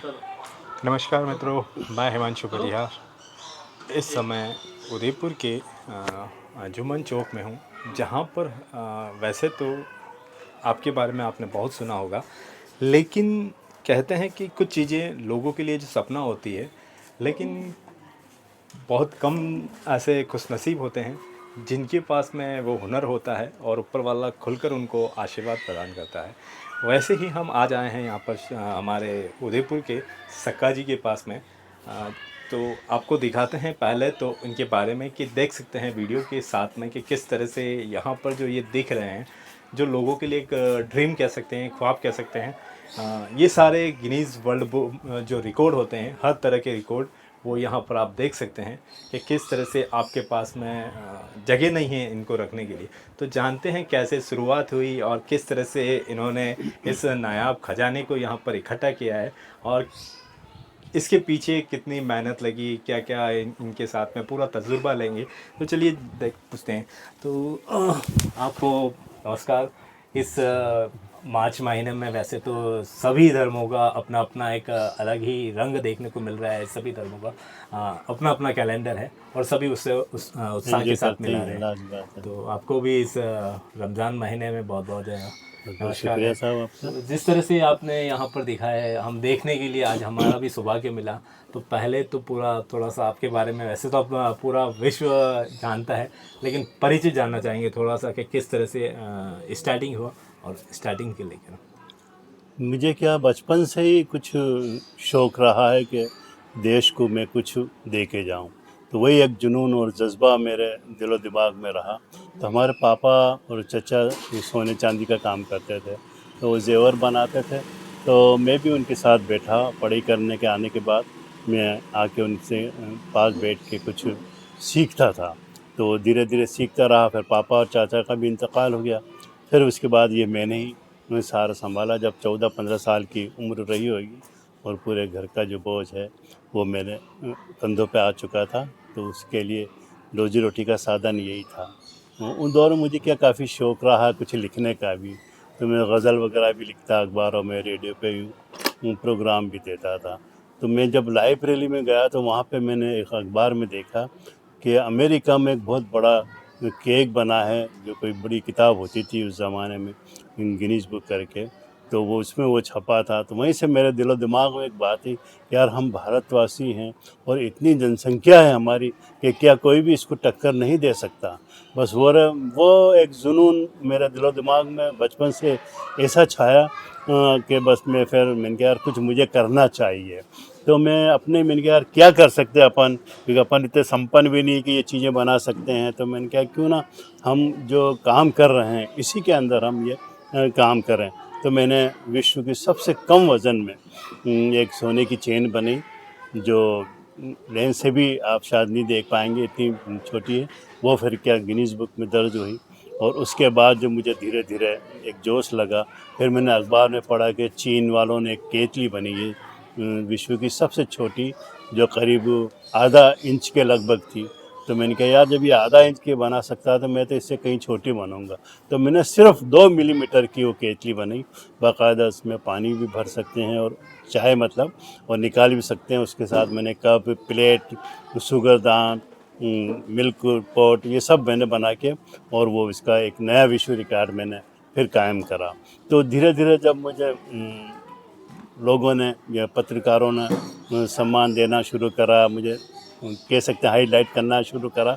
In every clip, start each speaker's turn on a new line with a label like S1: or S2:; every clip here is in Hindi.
S1: नमस्कार मित्रों, मैं हिमांशु परिहार। इस समय उदयपुर के जुम्मन चौक में हूँ, जहाँ पर वैसे तो आपके बारे में आपने बहुत सुना होगा, लेकिन कहते हैं कि कुछ चीज़ें लोगों के लिए जो सपना होती है, लेकिन बहुत कम ऐसे खुशनसीब होते हैं जिनके पास में वो हुनर होता है और ऊपर वाला खुलकर उनको आशीर्वाद प्रदान करता है। वैसे ही हम आज आए हैं यहाँ पर हमारे उदयपुर के सक्का जी के पास में। तो आपको दिखाते हैं पहले तो इनके बारे में कि देख सकते हैं वीडियो के साथ में कि किस तरह से यहाँ पर जो ये दिख रहे हैं, जो लोगों के लिए एक ड्रीम कह सकते हैं, ख्वाब कह सकते हैं। ये सारे गिनीज़ वर्ल्ड बुक जो रिकॉर्ड होते हैं, हर तरह के रिकॉर्ड वो यहाँ पर आप देख सकते हैं कि किस तरह से आपके पास में जगह नहीं है इनको रखने के लिए। तो जानते हैं कैसे शुरुआत हुई और किस तरह से इन्होंने इस नायाब खजाने को यहाँ पर इकट्ठा किया है और इसके पीछे कितनी मेहनत लगी, क्या क्या इनके साथ में पूरा तजुर्बा लेंगे। तो चलिए देख पूछते हैं। तो आपको नमस्कार। इस मार्च महीने में वैसे तो सभी धर्मों का अपना अपना एक अलग ही रंग देखने को मिल रहा है। सभी धर्मों का अपना अपना कैलेंडर है और सभी उससे उत्साह के
S2: एंजॉय
S1: साथ
S2: करते
S1: मिला
S2: ही
S1: रहे
S2: हैं,
S1: हैं।
S2: लास्ट बात है।
S1: तो आपको भी इस रमज़ान महीने में बहुत बहुत
S2: बहुत बहुत
S1: नमस्कार
S2: शुक्रिया
S1: है।
S2: साहब आपका।
S1: तो जिस तरह से आपने यहाँ पर दिखाया है, हम देखने के लिए आज हमारा भी सौभाग्य मिला। तो पहले तो पूरा थोड़ा सा आपके बारे में, वैसे तो आप पूरा विश्व जानता है, लेकिन परिचय जानना चाहेंगे थोड़ा सा कि किस तरह से स्टार्टिंग हुआ और स्टार्टिंग के लेकर।
S2: मुझे क्या बचपन से ही कुछ शौक़ रहा है कि देश को मैं कुछ दे के जाऊँ। तो वही एक जुनून और जज़्बा मेरे दिलो दिमाग में रहा। तो हमारे पापा और चचा ये सोने चांदी का काम करते थे, तो वो ज़ेवर बनाते थे। तो मैं भी उनके साथ बैठा, पढ़ाई करने के आने के बाद मैं आके उनसे पास बैठ के कुछ सीखता था। तो धीरे-धीरे सीखता रहा, फिर पापा और चाचा का भी इंतकाल हो गया। फिर उसके बाद ये मैंने ही सारा सँभाला। जब 14-15 साल की उम्र रही होगी और पूरे घर का जो बोझ है वो मेरे कंधों पे आ चुका था, तो उसके लिए रोज़ी-रोटी का साधन यही था। उन दौर में मुझे क्या काफ़ी शौक़ रहा कुछ लिखने का भी, तो मैं गज़ल वगैरह भी लिखता, अखबारों में, रेडियो पे प्रोग्राम भी देता था। तो मैं जब लाइब्रेरी में गया तो वहाँ पे मैंने एक अखबार में देखा कि अमेरिका में एक बहुत बड़ा केक बना है, जो कोई बड़ी किताब होती थी उस ज़माने में, गिनीज़ बुक करके, तो वो उसमें वो छपा था। तो वहीं से मेरे दिलो दिमाग में एक बात थी, यार हम भारतवासी हैं और इतनी जनसंख्या है हमारी कि क्या कोई भी इसको टक्कर नहीं दे सकता। बस वो एक जुनून मेरे दिलो दिमाग में बचपन से ऐसा छाया कि बस मैंने कहा यार कुछ मुझे करना चाहिए। तो मैंने कहा यार क्या कर सकते हैं अपन, क्योंकि अपन इतने संपन्न भी नहीं कि ये चीज़ें बना सकते हैं। तो मैंने कहा क्यों ना हम जो काम कर रहे हैं इसी के अंदर हम ये काम करें। तो मैंने विश्व की सबसे कम वज़न में एक सोने की चेन बनी, जो लेंस से भी आप शायद नहीं देख पाएंगे, इतनी छोटी है। वो फिर क्या गिनीज़ बुक में दर्ज हुई। और उसके बाद जो मुझे धीरे-धीरे एक जोश लगा, फिर मैंने अखबार में पढ़ा कि चीन वालों ने एक केतली बनी है विश्व की सबसे छोटी, जो करीब आधा इंच के लगभग थी। तो मैंने कहा यार जब ये आधा इंच की बना सकता है तो मैं तो इससे कहीं छोटी बनाऊंगा। तो मैंने सिर्फ 2 मिलीमीटर की वो केतली बनाई। बाकायदा उसमें पानी भी भर सकते हैं और चाय मतलब, और निकाल भी सकते हैं। उसके साथ मैंने कप, प्लेट, शुगरदान, मिल्क पॉट, ये सब मैंने बना के, और वो इसका एक नया विश्व रिकॉर्ड मैंने फिर कायम करा। तो धीरे-धीरे जब मुझे लोगों ने या पत्रकारों ने सम्मान देना शुरू करा, मुझे कह सकते हैं हाईलाइट करना शुरू करा,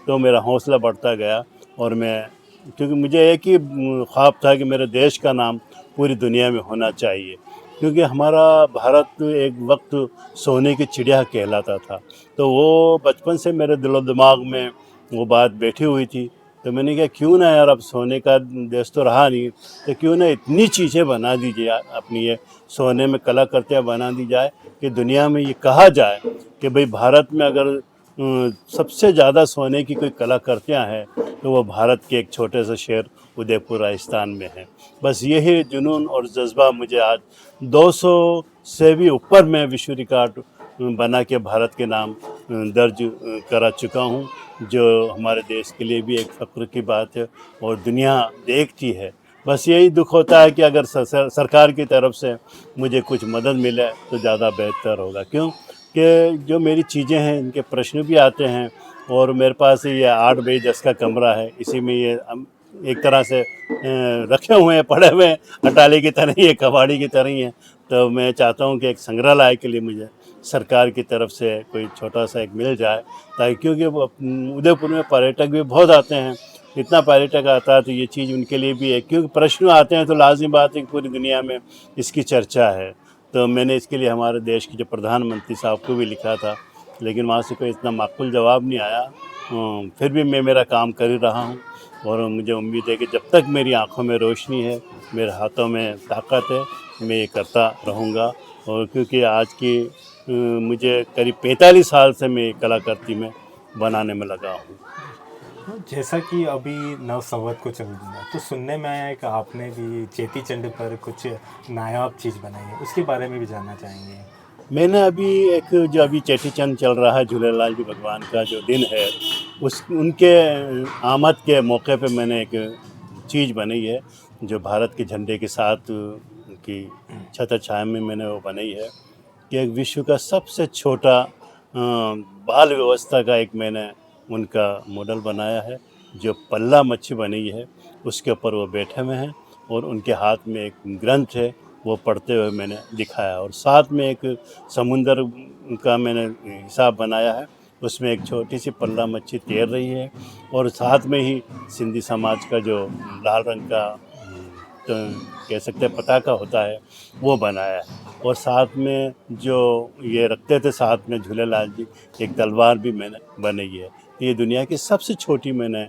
S2: तो मेरा हौसला बढ़ता गया। और मैं, क्योंकि मुझे एक ही ख्वाब था कि मेरे देश का नाम पूरी दुनिया में होना चाहिए, क्योंकि हमारा भारत एक वक्त सोने की चिड़िया कहलाता था। तो वो बचपन से मेरे दिलो दिमाग में वो बात बैठी हुई थी। तो मैंने कहा क्यों ना यार, अब सोने का देश तो रहा नहीं, तो क्यों ना इतनी चीज़ें बना दीजिए यार, अपनी ये सोने में कलाकृतियाँ बना दी जाए कि दुनिया में ये कहा जाए कि भाई भारत में अगर सबसे ज़्यादा सोने की कोई कलाकृतियाँ हैं तो वो भारत के एक छोटे से शहर उदयपुर राजस्थान में है। बस यही जुनून और जज्बा मुझे आज 200 से भी ऊपर मैं विश्व रिकॉर्ड बना के भारत के नाम दर्ज करा चुका हूँ, जो हमारे देश के लिए भी एक फ़ख्र की बात है। और दुनिया देखती है बस यही दुख होता है कि अगर सरकार की तरफ से मुझे कुछ मदद मिले तो ज़्यादा बेहतर होगा। क्यों कि जो मेरी चीज़ें हैं इनके प्रश्न भी आते हैं, और मेरे पास ये 8 बाई 10 का कमरा है, इसी में ये एक तरह से रखे हुए हैं, पड़े हुए हैं, अटाली की तरह ही है, कबाड़ी की तरह ही है। तो मैं चाहता हूँ कि एक संग्रहालय के लिए मुझे सरकार की तरफ से कोई छोटा सा एक मिल जाए, ताकि क्योंकि उदयपुर में पर्यटक भी बहुत आते हैं, इतना पर्यटक आता है तो ये चीज़ उनके लिए भी है, क्योंकि प्रश्न आते हैं तो लाजिम बात है कि पूरी दुनिया में इसकी चर्चा है। तो मैंने इसके लिए हमारे देश के जो प्रधानमंत्री साहब को भी लिखा था, लेकिन वहाँ से कोई इतना माकूल जवाब नहीं आया। फिर भी मैं मेरा काम कर ही रहा हूँ, और मुझे उम्मीद है कि जब तक मेरी आंखों में रोशनी है, मेरे हाथों में ताकत है, मैं ये करता रहूँगा। और क्योंकि आज की मुझे करीब 45 साल से मैं कलाकृति में बनाने में लगा हूँ।
S1: जैसा कि अभी नव संवत को चल रहा है, तो सुनने में आया है कि आपने भी चेटी चंड पर कुछ नायाब चीज़ बनाई है, उसके बारे में भी जानना चाहेंगे।
S2: मैंने अभी एक जो अभी चेटी चंद चल रहा है, झूलेलाल जी भगवान का जो दिन है, उस उनके आमद के मौके पे मैंने एक चीज़ बनाई है जो भारत के झंडे के साथ उनकी छत्र छाया में मैंने वो बनाई है कि एक विश्व का सबसे छोटा बाल व्यवस्था का एक मैंने उनका मॉडल बनाया है, जो पल्ला मच्छी बनी है, उसके ऊपर वो बैठे हुए हैं और उनके हाथ में एक ग्रंथ है, वो पढ़ते हुए मैंने दिखाया। और साथ में एक समुंदर का मैंने हिसाब बनाया है, उसमें एक छोटी सी पल्ला मच्छी तैर रही है, और साथ में ही सिंधी समाज का जो लाल रंग का तो कह सकते हैं पताका होता है, वो बनाया है। और साथ में जो ये रखते थे साथ में झूलेलाल जी, एक तलवार भी मैंने बनाई है। ये दुनिया की सबसे छोटी मैंने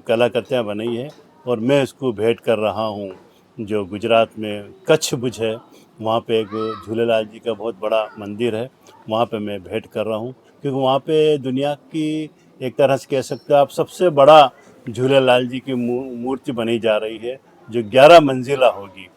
S2: कलाकृतियाँ बनाई है, और मैं इसको भेंट कर रहा हूँ जो गुजरात में कच्छ भुज है, वहाँ पे एक झूलेलाल जी का बहुत बड़ा मंदिर है, वहाँ पे मैं भेंट कर रहा हूँ, क्योंकि वहाँ पे दुनिया की एक तरह से कह सकते हो आप सबसे बड़ा झूलेलाल जी की मूर्ति बनी जा रही है, जो 11 मंजिला होगी।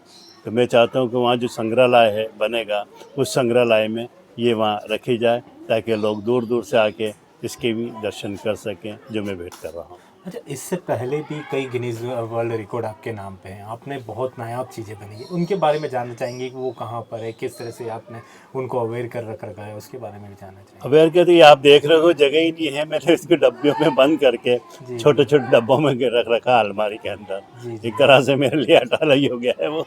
S2: तो मैं चाहता हूँ कि वहाँ जो संग्रहालय है बनेगा, उस संग्रहालय में ये वहाँ रखी जाए, ताकि लोग दूर दूर से आके इसके भी दर्शन कर सकें, जो मैं भेंट कर रहा हूँ।
S1: अच्छा, इससे पहले भी कई गिनीज वर्ल्ड रिकॉर्ड आपके नाम पे हैं, आपने बहुत नायाब चीज़ें बनाई है, उनके बारे में जानना चाहेंगे कि वो कहाँ पर है, किस तरह से आपने उनको अवेयर कर रखा है, उसके बारे में भी जानना चाहेंगे।
S2: अवेयर कहते ये आप देख रहे हो जगह ही नहीं है, मैंने इसको डब्बियों में बंद करके
S1: जी
S2: छोटे छोटे डब्बों में रख रखा अलमारी के अंदर।
S1: जी जी
S2: एक तरह से मेरे लिए अटाला ही हो गया है वो।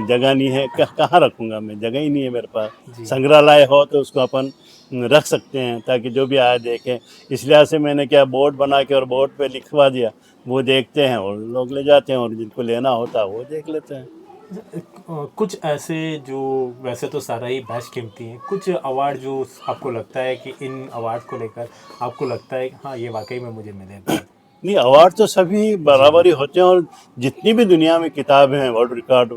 S2: जगह नहीं है, कहाँ रखूँगा मैं, जगह ही नहीं है मेरे पास।
S1: जी
S2: संग्रहालय हो तो उसको अपन रख सकते हैं, ताकि जो भी आए देखे। इस लिहाज से मैंने क्या बोर्ड बना के और बोर्ड पे लिखवा दिया, वो देखते हैं और लोग ले जाते हैं, और जिनको लेना होता है वो देख लेते हैं।
S1: कुछ ऐसे जो वैसे तो सारा ही बैच कीमती हैं, कुछ अवार्ड जो आपको लगता है कि इन अवार्ड को लेकर आपको लगता है कि हाँ ये वाकई में मुझे मिले।
S2: नहीं, अवार्ड तो सभी बराबर ही होते हैं, और जितनी भी दुनिया में किताबें हैं वर्ल्ड रिकॉर्ड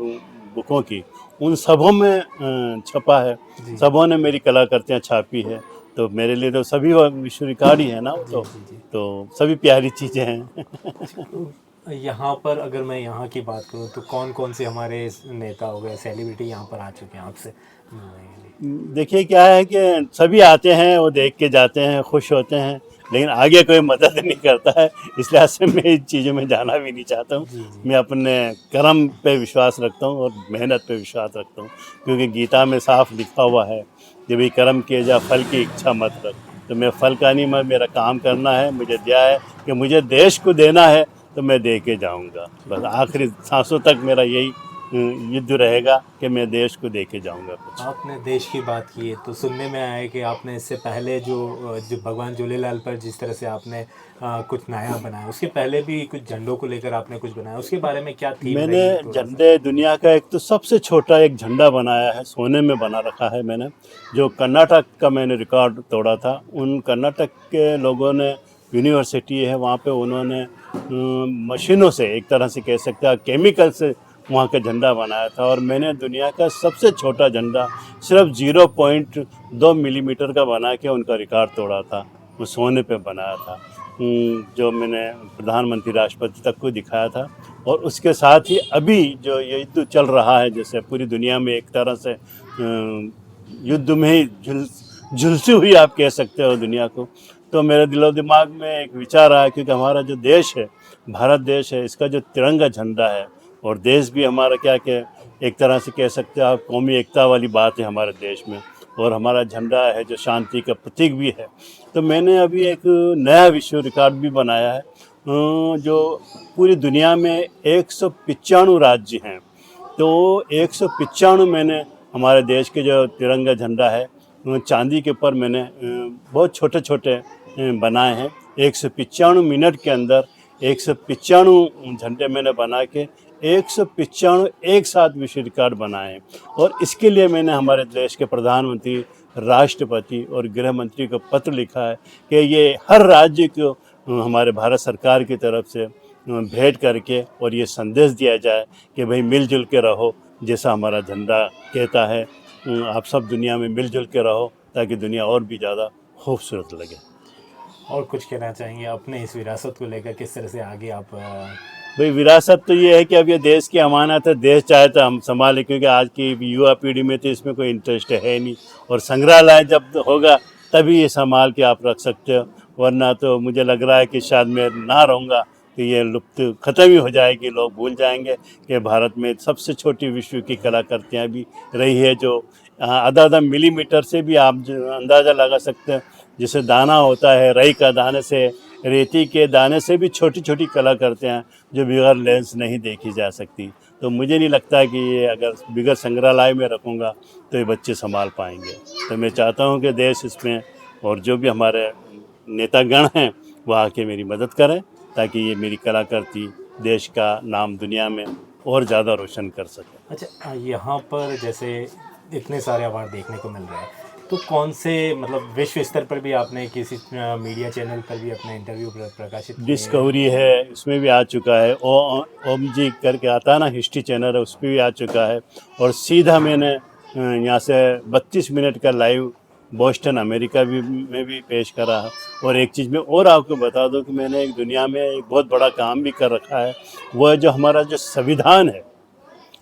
S2: बुकों की, उन सबों में छपा है,
S1: जी
S2: सबों ने मेरी कलाकृतियाँ छापी है। तो मेरे लिए तो सभी विश्व रिकॉर्ड ही है ना वो।
S1: जी जी जी।
S2: तो सभी प्यारी चीज़ें हैं।
S1: तो यहाँ पर अगर मैं यहाँ की बात करूँ तो कौन कौन से हमारे नेता हो गए, सेलिब्रिटी यहाँ पर आ चुके हैं आपसे मिलने के लिए?
S2: देखिए क्या है कि सभी आते हैं, वो देख के जाते हैं, खुश होते हैं, लेकिन आगे कोई मदद नहीं करता है। इस लिहाज से मैं इन चीज़ों में जाना भी नहीं चाहता हूँ।
S1: जी जी
S2: मैं अपने कर्म पे विश्वास रखता हूँ और मेहनत पे विश्वास रखता हूँ, क्योंकि गीता में साफ लिखा हुआ है कि भाई कर्म किए जा, फल की इच्छा मत रख। तो मैं फल का नहीं, मैं मेरा काम करना है, मुझे दिया है कि मुझे देश को देना है, तो मैं दे के जाऊँगा। बस आखिरी सांसों तक मेरा यही युद्ध रहेगा कि मैं देश को दे के जाऊँगा कुछ।
S1: आपने देश की बात की है तो सुनने में आया है कि आपने इससे पहले जो भगवान झूलेलाल पर जिस तरह से आपने कुछ नया बनाया, उसके पहले भी कुछ झंडों को लेकर आपने कुछ बनाया, उसके बारे में क्या थीम
S2: मैंने
S1: रही थोड़ा सा?
S2: झंडे दुनिया का एक तो सबसे छोटा एक झंडा बनाया है, सोने में बना रखा है मैंने, जो कर्नाटक का मैंने रिकॉर्ड तोड़ा था। उन कर्नाटक के लोगों ने, यूनिवर्सिटी है वहाँ पे, उन्होंने मशीनों से एक तरह से कह सकते हैं केमिकल से वहाँ का झंडा बनाया था। और मैंने दुनिया का सबसे छोटा झंडा सिर्फ 0.2 मिलीमीटर का बना के उनका रिकॉर्ड तोड़ा था, वो सोने पे बनाया था। जो मैंने प्रधानमंत्री राष्ट्रपति तक को दिखाया था। और उसके साथ ही अभी जो ये युद्ध चल रहा है, जैसे पूरी दुनिया में एक तरह से युद्ध में ही झुलसी हुई आप कह सकते हो दुनिया को, तो मेरे दिलो दिमाग में एक विचार आया, क्योंकि हमारा जो देश है, भारत देश है, इसका जो तिरंगा झंडा है और देश भी हमारा क्या क्या एक तरह से कह सकते हैं आप, कौमी एकता वाली बात है हमारे देश में, और हमारा झंडा है जो शांति का प्रतीक भी है। तो मैंने अभी एक नया विश्व रिकॉर्ड भी बनाया है, जो पूरी दुनिया में 195 राज्य हैं, तो 195 मैंने हमारे देश के जो तिरंगा झंडा है चांदी के ऊपर मैंने बहुत छोटे छोटे बनाए हैं। 195 मिनट के अंदर 195 झंडे मैंने बना के 195 एक साथ विश्व रिकॉर्ड बनाए हैं। और इसके लिए मैंने हमारे देश के प्रधानमंत्री, राष्ट्रपति और गृह मंत्री को पत्र लिखा है कि ये हर राज्य को हमारे भारत सरकार की तरफ से भेंट करके और ये संदेश दिया जाए कि भाई मिलजुल के रहो, जैसा हमारा झंडा कहता है, आप सब दुनिया में मिलजुल के रहो ताकि दुनिया और भी ज़्यादा खूबसूरत लगे।
S1: और कुछ कहना चाहेंगे अपने इस विरासत को लेकर, किस तरह से आगे आप
S2: भाई विरासत तो ये है कि अब ये देश की अमानत है, देश चाहे तो हम संभालें, क्योंकि आज की युवा पीढ़ी में तो इसमें कोई इंटरेस्ट है नहीं, और संग्रहालय जब होगा तभी ये संभाल के आप रख सकते हो, वरना तो मुझे लग रहा है कि शायद मैं ना रहूँगा तो ये लुप्त ख़त्म ही हो जाएगी। लोग भूल जाएंगे कि भारत में सबसे छोटी विश्व की कलाकृतियाँ भी रही है, जो आधा आधा मिलीमीटर से भी आप अंदाज़ा लगा सकते हैं, जैसे दाना होता है, रई का दाने से, रेती के दाने से भी छोटी छोटी कलाकृतियाँ जो बगैर लेंस नहीं देखी जा सकती। तो मुझे नहीं लगता कि ये अगर बगैर संग्रहालय में रखूँगा तो ये बच्चे संभाल पाएंगे। तो मैं चाहता हूँ कि देश इसमें और जो भी हमारे नेतागण हैं वो आके मेरी मदद करें ताकि ये मेरी कलाकृति देश का नाम दुनिया में और ज़्यादा रोशन कर सके।
S1: अच्छा, यहाँ पर जैसे इतने सारे अवार्ड देखने को मिल रहे हैं, तो कौन से मतलब विश्व स्तर पर भी आपने किसी मीडिया चैनल पर भी अपने इंटरव्यू प्रकाशित किए?
S2: डिस्कवरी है, उसमें भी आ चुका है, ओम जी करके आता है ना, हिस्ट्री चैनल है, उस पर भी आ चुका है। और सीधा मैंने यहाँ से 32 मिनट का लाइव बोस्टन अमेरिका में भी पेश करा है। और एक चीज़ मैं और आपको बता दूं कि मैंने एक दुनिया में एक बहुत बड़ा काम भी कर रखा है, वह जो हमारा जो संविधान है,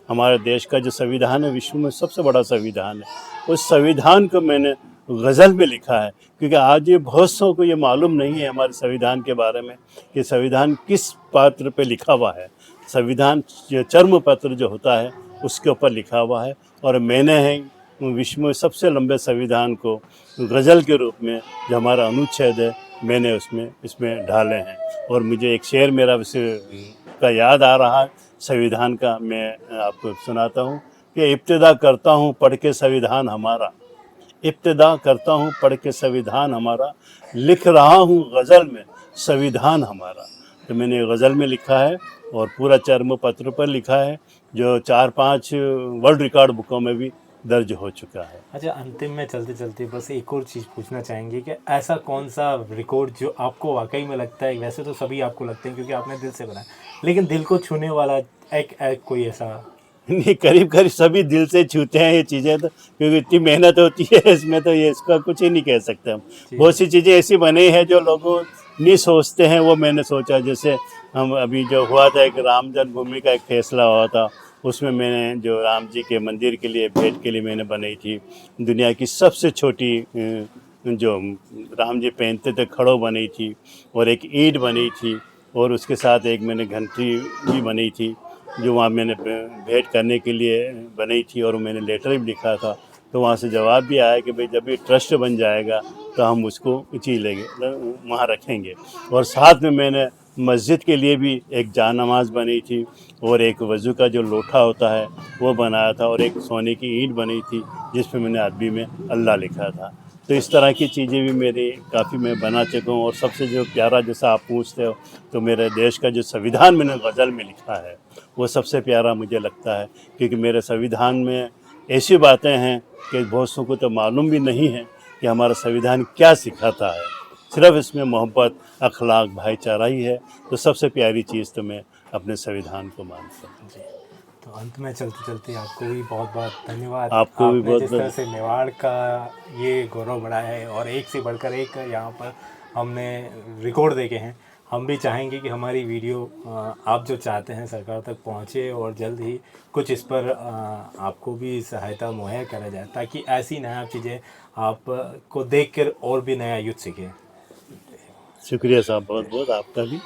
S2: हमारे देश का जो संविधान है, विश्व में सबसे बड़ा संविधान है, उस संविधान को मैंने गज़ल में लिखा है। क्योंकि आज ये बहुत सौ को ये मालूम नहीं है हमारे संविधान के बारे में कि संविधान किस पात्र पे लिखा हुआ है। संविधान चर्म पत्र जो होता है उसके ऊपर लिखा हुआ है, और मैंने है विश्व में सबसे लंबे संविधान को गज़ल के रूप में जो हमारा अनुच्छेद है मैंने इसमें ढाले हैं। और मुझे एक शेर मेरा का याद आ रहा है संविधान का, मैं आपको सुनाता हूँ कि इब्तिदा करता हूँ पढ़ के संविधान हमारा, इब्तिदा करता हूँ पढ़ के संविधान हमारा, लिख रहा हूँ गज़ल में संविधान हमारा। तो मैंने गज़ल में लिखा है और पूरा चर्म पत्र पर लिखा है, जो 4-5 वर्ल्ड रिकॉर्ड बुकों में भी दर्ज हो चुका है।
S1: अच्छा, अंतिम में चलते चलते बस एक और चीज़ पूछना चाहेंगे कि ऐसा कौन सा रिकॉर्ड जो आपको वाकई में लगता है, वैसे तो सभी आपको लगते हैं क्योंकि आपने दिल से बनाया, लेकिन दिल को छूने वाला एक कोई ऐसा?
S2: नहीं, करीब करीब सभी दिल से छूते हैं ये चीज़ें, तो क्योंकि इतनी मेहनत होती है इसमें, तो ये इसका कुछ ही नहीं कह सकते हम। बहुत सी चीज़ें ऐसी बनी हैं जो लोगों नहीं सोचते हैं, वो मैंने सोचा। जैसे हम अभी जो हुआ था, एक राम जन्मभूमि का एक फैसला हुआ था, उसमें मैंने जो राम जी के मंदिर के लिए भेंट के लिए मैंने बनाई थी दुनिया की सबसे छोटी जो राम जी पहनते थे खड़ो बनी थी, और एक ईंट बनी थी, और उसके साथ एक मैंने घंटी भी बनी थी जो वहाँ मैंने भेंट करने के लिए बनाई थी, और मैंने लेटर भी लिखा था। तो वहाँ से जवाब भी आया कि भाई जब ये ट्रस्ट बन जाएगा तो हम उसको उची लेंगे, वहाँ रखेंगे। और साथ में मैंने मस्जिद के लिए भी एक जान नमाज बनी थी, और एक वज़ू का जो लोटा होता है वो बनाया था, और एक सोने की ईंट बनी थी जिस पे मैंने अरबी में अल्लाह लिखा था। तो इस तरह की चीज़ें भी मेरी काफ़ी मैं बना चुका हूँ। और सबसे जो प्यारा, जैसा आप पूछते हो, तो मेरे देश का जो संविधान मैंने गज़ल में लिखा है वो सबसे प्यारा मुझे लगता है, क्योंकि मेरे संविधान में ऐसी बातें हैं कि बहुत सौ को तो मालूम भी नहीं है कि हमारा संविधान क्या सिखाता है। सिर्फ इसमें मोहब्बत, अखलाक, भाईचारा ही है। तो सबसे प्यारी चीज़ तो मैं अपने संविधान को मानता हूँ।
S1: जी, तो अंत में चलते चलते आपको भी बहुत बहुत धन्यवाद।
S2: आपको भी बहुत
S1: जिस तरह से मेवाड़ का ये गौरव बढ़ाया है, और एक से बढ़कर एक यहाँ पर हमने रिकॉर्ड देखे हैं। हम भी चाहेंगे कि हमारी वीडियो आप जो चाहते हैं सरकार तक पहुँचे, और जल्द ही कुछ इस पर आपको भी सहायता मुहैया करा जाए, ताकि ऐसी नया चीज़ें आपको देख कर और भी नया युद्ध सीखें।
S2: शुक्रिया साहब, बहुत बहुत आपका भी।